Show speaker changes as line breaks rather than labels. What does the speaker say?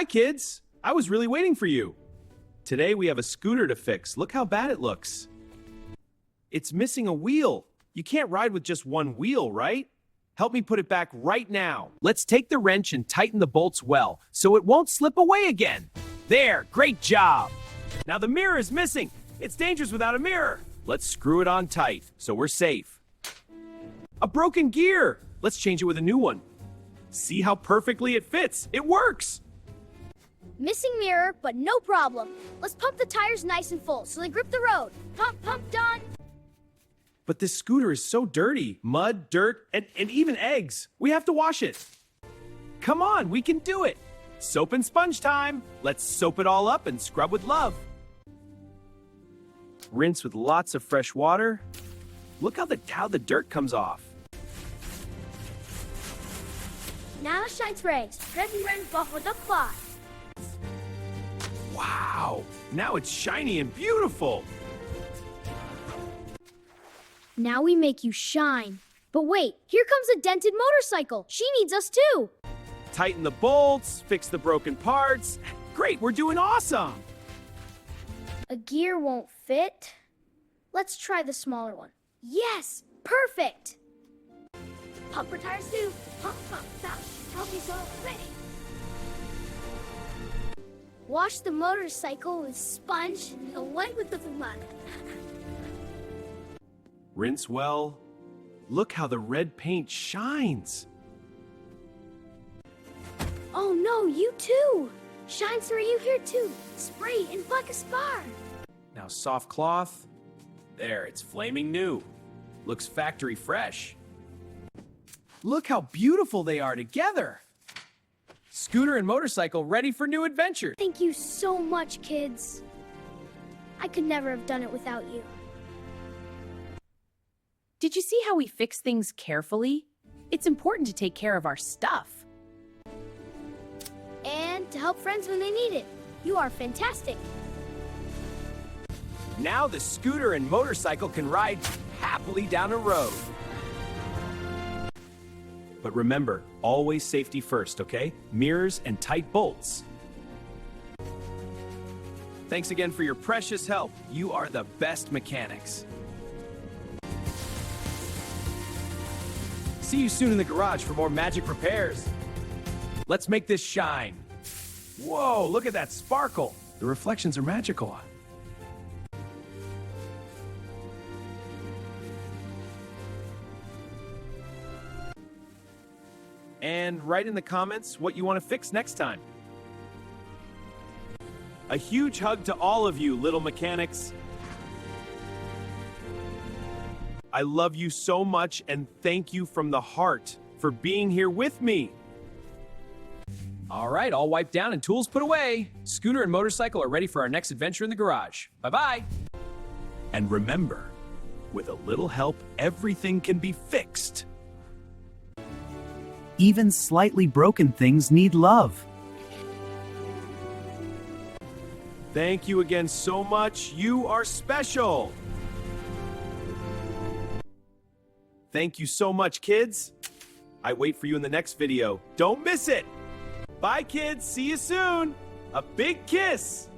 Hi, kids. I was really waiting for you. Today we have a scooter to fix. Look how bad it looks. It's missing a wheel. You can't ride with just one wheel, right? Help me put it back right now. Let's take the wrench and tighten the bolts well so it won't slip away again. There, great job. Now the mirror is missing. It's dangerous without a mirror. Let's screw it on tight so we're safe. A broken gear. Let's change it with a new one. See how perfectly it fits. It works.
Missing mirror, but no problem. Let's pump the tires nice and full so they grip the road. Pump, pump, done.
But this scooter is so dirty. Mud, dirt, and even eggs. We have to wash it. Come on, we can do it. Soap and sponge time. Let's soap it all up and scrub with love. Rinse with lots of fresh water. Look how the dirt comes off.
Now shine spray. Spread and rinse off with a cloth.
Wow, now it's shiny and beautiful.
Now we make you shine. But wait, here comes a dented motorcycle. She needs us too.
Tighten the bolts, fix the broken parts. Great, we're doing awesome.
A gear won't fit. Let's try the smaller one. Yes, perfect. Pump her tires too. Pump, pump, stop. Help me so ready. Wash the motorcycle with sponge and wipe with the mud.
Rinse well. Look how the red paint shines.
Oh no, you too. Shines for you here too. Spray and like a spar.
Now soft cloth. There, it's flaming new. Looks factory fresh. Look how beautiful they are together. Scooter and motorcycle ready for new adventure.
Thank you so much, kids. I could never have done it without you.
Did you see how we fix things carefully? It's important to take care of our stuff.
And to help friends when they need it. You are fantastic.
Now the scooter and motorcycle can ride happily down a road. But remember, always safety first, okay? Mirrors and tight bolts. Thanks again for your precious help. You are the best mechanics. See you soon in the garage for more magic repairs. Let's make this shine. Whoa, look at that sparkle. The reflections are magical. And write in the comments what you want to fix next time. A huge hug to all of you, little mechanics. I love you so much and thank you from the heart for being here with me. All right, all wiped down and tools put away. Scooter and motorcycle are ready for our next adventure in the garage. Bye-bye. And remember, with a little help, everything can be fixed. Even slightly broken things need love. Thank you again so much. You are special. Thank you so much, kids. I wait for you in the next video. Don't miss it. Bye, kids. See you soon. A big kiss.